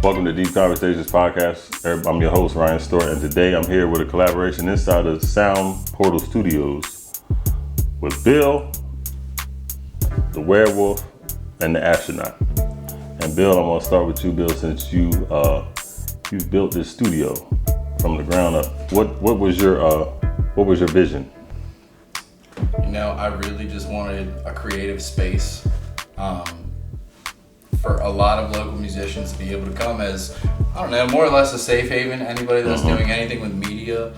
Welcome to Deep Conversations Podcast. I'm your host, Ryan Stewart, and today I'm here with a collaboration inside of Sound Portal Studios with Bill, the werewolf, and the astronaut. And Bill, I'm gonna start with you, Bill, since you built this studio from the ground up. What was your vision? You know, I really just wanted a creative space for a lot of local musicians to be able to come as, I don't know, more or less a safe haven. Anybody that's doing anything with media,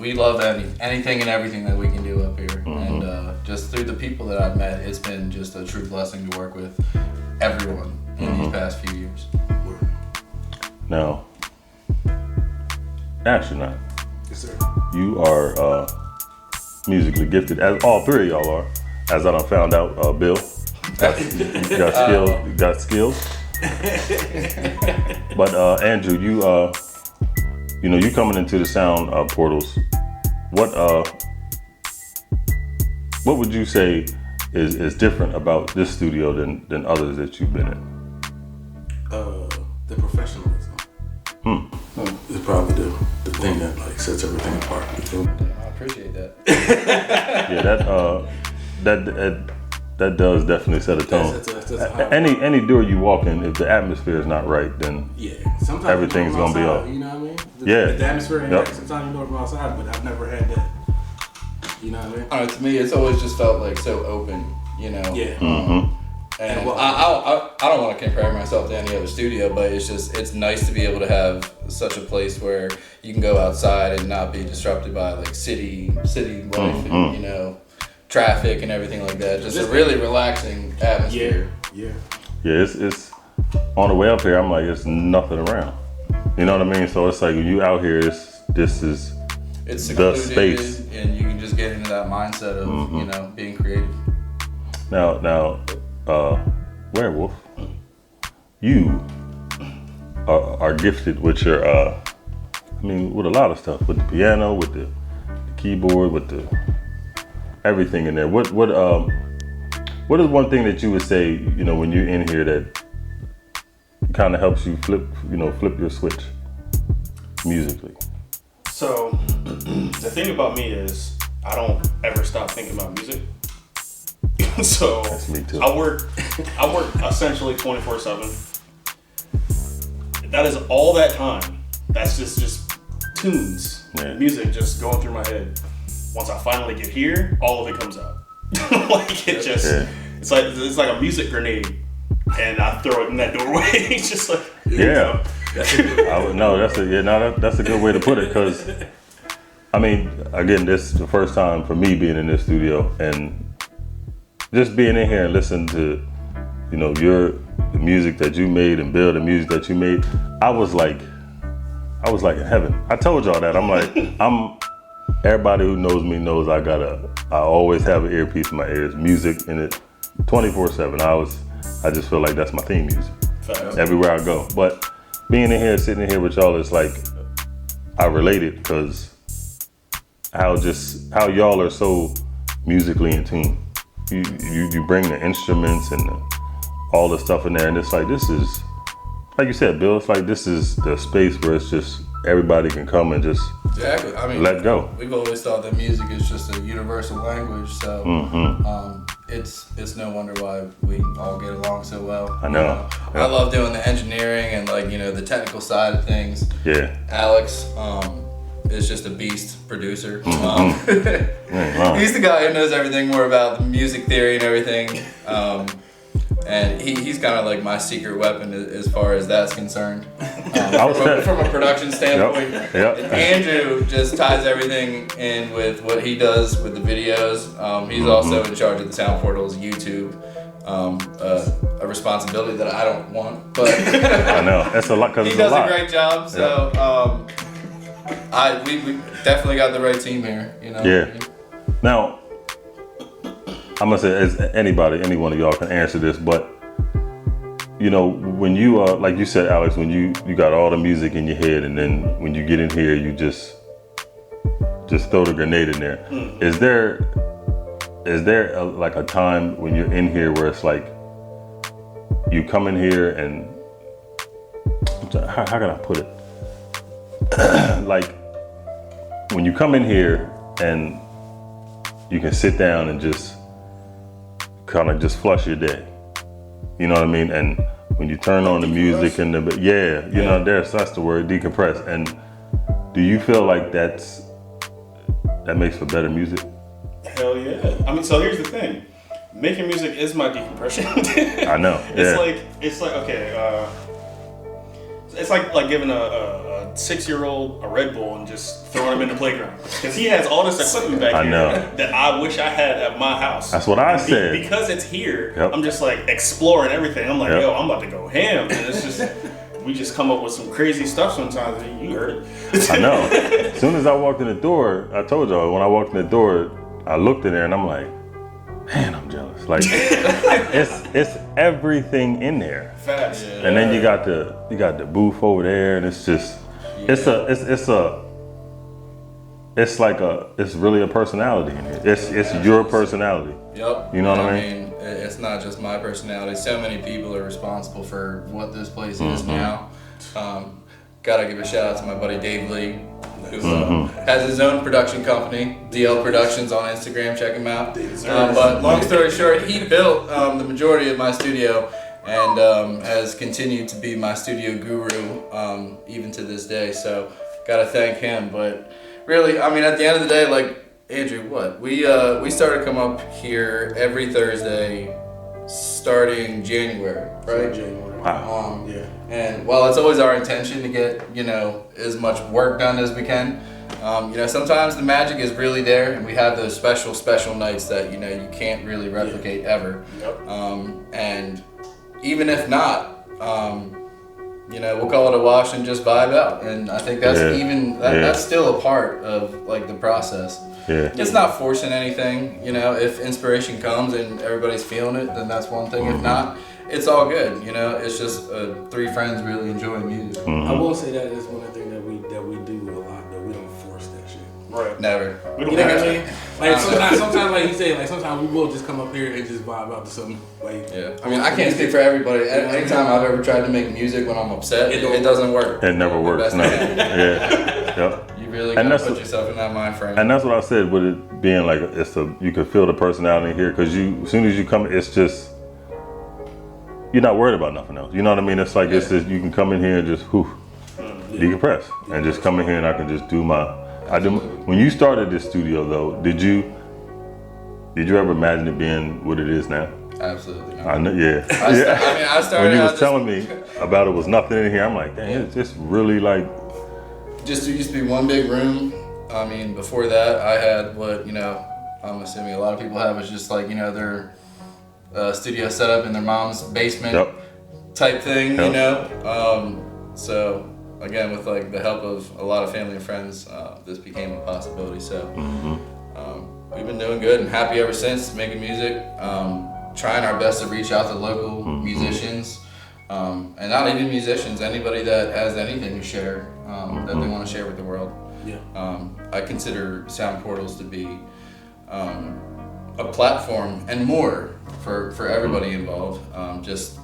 we love anything and everything that we can do up here. And just through the people that I've met, it's been just a true blessing to work with everyone in these past few years. Now, astronaut. Yes, sir. You are musically gifted, as all three of y'all are, as I done found out, Bill. You got skills. But Andrew, you coming into the sound portals. What would you say is different about this studio than others that you've been in? The professionalism. Is probably the thing that sets everything apart. I appreciate that. Yeah, that does definitely set a tone. That's any door you walk in, if the atmosphere is not right, then sometimes everything's gonna be off. You know what I mean? The atmosphere ain't right. Sometimes you know from outside, but I've never had that. You know what I mean? I don't know, to me, it's always just felt like so open, you know? Yeah. And I don't want to compare myself to any other studio, but it's nice to be able to have such a place where you can go outside and not be disrupted by like city life and, traffic and everything like that. Just a really relaxing atmosphere. Yeah. Yeah, it's on the way up here, I'm like, it's nothing around. You know what I mean? So it's like when you out here, this is it's the secluded, space. And you can just get into that mindset of, being creative. Now, werewolf, you are gifted with your, with a lot of stuff, with the piano, with the keyboard, with the everything in there. What is one thing that you would say, when you're in here that kind of helps you flip your switch musically? So the thing about me is I don't ever stop thinking about music. So that's me too. I work essentially 24/7. That is all that time. That's just tunes, music just going through my head. Once I finally get here, all of it comes out. It's like a music grenade, and I throw it in that doorway. It's just like that's a good way to put it, because again, this is the first time for me being in this studio, and just being in here and listening to the music that you made and Bill, the music that you made, I was like in heaven. I told y'all that. I'm like, everybody who knows me knows I always have an earpiece in my ears, music in it 24/7. I just feel like that's my theme music everywhere I go. But being in here, sitting in here with y'all, it's like I related, because how y'all are so musically in tune. You bring the instruments and all the stuff in there, and it's like, this is, like you said, Bill, it's like this is the space where it's just everybody can come and just let go. We've always thought that music is just a universal language, so it's no wonder why we all get along so well. I know. I love doing the engineering and the technical side of things. Yeah. Alex is just a beast producer. He's the guy who knows everything more about the music theory and everything. And he's kind of like my secret weapon as far as that's concerned. From a production standpoint. Yep. Andrew just ties everything in with what he does with the videos. He's also in charge of the Sound Portal's YouTube. A responsibility that I don't want, but I know that's a lot, because he does a great job. So we definitely got the right team here. Yeah. Now, I'm gonna say, as any one of y'all can answer this, but when you like you said, Alex, when you got all the music in your head, and then when you get in here, you just throw the grenade in there. Is there a time when you're in here where it's like you come in here and how can I put it? Like when you come in here and you can sit down and just kind of just flush your day. You know what I mean? And when you turn on the music and the you know, that's the word, decompress. And do you feel like that makes for better music? Hell yeah. I mean, so here's the thing. Making music is my decompression. I know. It's like okay, it's like giving a 6-year-old a Red Bull and just throwing him in the playground, because he has all this equipment back here that I wish I had at my house. That's what I said. Because it's here, I'm just like exploring everything. I'm like, yo, I'm about to go ham, and it's just we just come up with some crazy stuff sometimes. You heard it. I know. As soon as I walked in the door, I told y'all when I walked in the door, I looked in there and I'm like, man, I'm jealous. Like it's everything in there. Facts. Yeah. And then you got the booth over there, and it's just it's really a personality in here. It's your personality. Yep. You know what I mean? It's not just my personality. So many people are responsible for what this place is now. Gotta give a shout out to my buddy Dave Lee, who has his own production company, DL Productions on Instagram. Check him out. But long story short, he built the majority of my studio and has continued to be my studio guru even to this day. So gotta thank him. But really, I mean, at the end of the day, like Andrew, we started to come up here every Thursday starting January, right? January. Wow. And while it's always our intention to get, as much work done as we can, sometimes the magic is really there, and we have those special nights that, you can't really replicate ever. Yep. And even if not, we'll call it a wash and just vibe out. And I think that's that's still a part of like the process. Yeah. It's not forcing anything, if inspiration comes and everybody's feeling it, then that's one thing. If not, it's all good, it's just three friends really enjoying music. I will say that is one of the things that we do a lot, though. We don't force that shit. Right. Never. We don't You know have what I to. mean? Like sometimes like you say, like sometimes we will just come up here and just vibe out to something. Like I mean, I can't speak for everybody. Anytime I've ever tried to make music when I'm upset, it doesn't work. It never works. No. Yep. You really gotta put yourself in that mind frame. And that's what I said with it being like you can feel the personality here, because as soon as you come, it's just you're not worried about nothing else. You know what I mean? It's like it's just you can come in here and just decompress and just come in here and I can just do When you started this studio though, did you ever imagine it being what it is now? Absolutely not. I know, yeah. I started when you was telling me about it was nothing in here, I'm like, dang, it's just really like. Just it used to be one big room. I mean, before that, I had what I'm assuming a lot of people have is just like their studio set up in their mom's basement type thing, So again, with like the help of a lot of family and friends, this became a possibility. So we've been doing good and happy ever since, making music, trying our best to reach out to local musicians, and not even musicians, anybody that has anything to share that they want to share with the world. I consider Sound Portals to be a platform and more for everybody involved. Just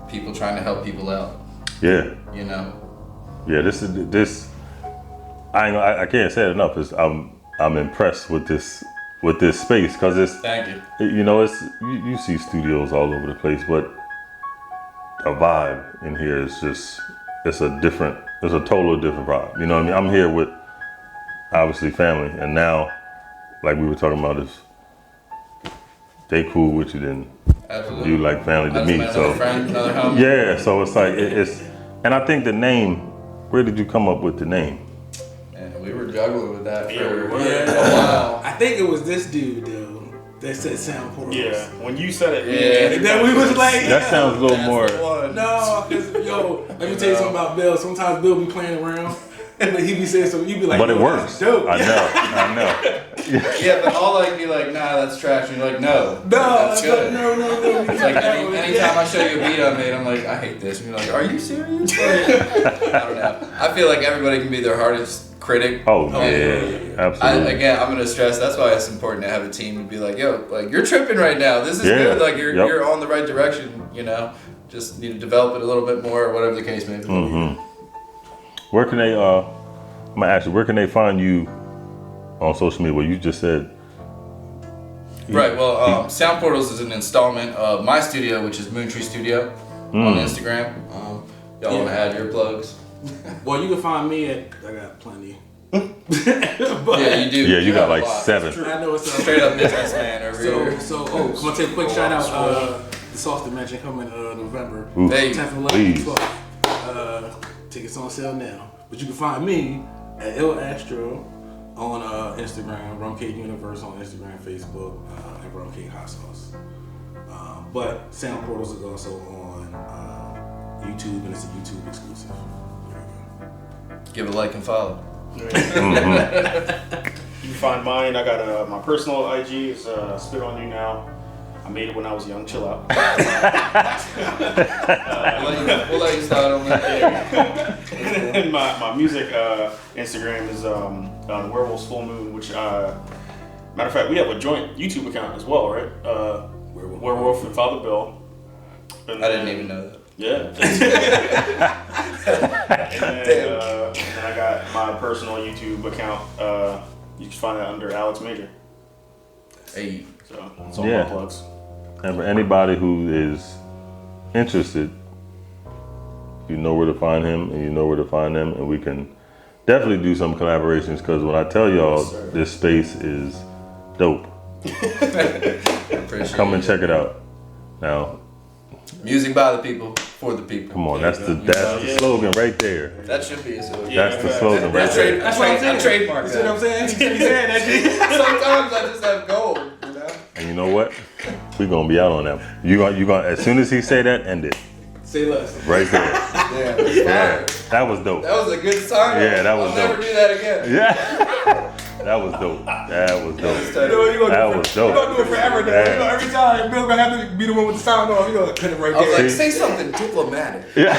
people trying to help people out. Yeah. Yeah. This. I can't say it enough. I'm impressed with this space, because it's. Thank you. It's you see studios all over the place, but a vibe in here is just it's a totally different vibe. You know what I mean? I'm here with obviously family, and now, like we were talking about, is they cool with you, then Absolutely. you like family to me. So friend, another homie. yeah, so it's like it's, and I think the name. Where did you come up with the name? And we were juggling with that for a while. I think it was this dude though that said Sound Portals. Yeah. When you said it, And then we was like, That sounds a little more. no, because let me tell you something about Bill. Sometimes Bill be playing around, and he be saying something. You be like, But it works. Dope. I know. Yeah, but I'll like be like, nah, that's trash. And you're like, no, that's good. No. It's like anytime I show you a beat I made, I'm like, I hate this. And you're like, are you serious? I don't know. I feel like everybody can be their hardest critic. Oh yeah, absolutely. I'm gonna stress that's why it's important to have a team and be like, yo, like you're tripping right now. This is good. Like you're on the right direction. Just need to develop it a little bit more, or whatever the case may be. Where can they? I'm gonna ask you. Where can they find you on social media? Well, you just said. Right. Well, Sound Portals is an installment of my studio, which is Moontree Studio on Instagram. Y'all want to add your plugs? Well, you can find me at. I got plenty. Yeah, you do. Yeah, you got like 7. I know it's Straight up businessman over here. So, I'm gonna take a quick shout out. The Sauce Dimension coming November Ooh, 10th, 11th, 12th. Tickets on sale now. But you can find me at Il Astro on Instagram, Rum Cake Universe on Instagram, Facebook, and Rum Cake Hot Sauce. But Sound Portals is also on YouTube, and it's a YouTube exclusive. Give it a like and follow. You can find mine. I got my personal IG is Spit on You Now. I made it when I was young. Chill out. We'll let you slide on that. And my music Instagram is Werewolves Full Moon, which matter of fact, we have a joint YouTube account as well, right? Werewolf and Father Bill. And I didn't even know that. Yeah. and then I got my personal YouTube account. You can find that under Alex Major. Hey. So it's all my plugs. And for anybody who is interested, you know where to find him and you know where to find them, and we can definitely do some collaborations, because when I tell y'all this space is dope. Come and check it out. Now, music by the people, for the people. come on, that's the slogan right there. That should be a slogan. That's the slogan right there. That's what I'm saying. I trademark You that. see what I'm saying? He's saying that shit. Sometimes I just have gold, you know? And you know what? We're gonna be out on that. You gonna as soon as he say that, end it. Say less. Right there. Yeah. That was dope. That was a good sign. Yeah, that was I'll dope. never do that again. Yeah. That was dope. That was dope. You know what you gonna That do? was dope. You gonna do it forever, though. Yeah. You know, every time Bill's gonna have to be the one with the sound off. You gonna cut it right I was there. like, say something diplomatic. Yeah.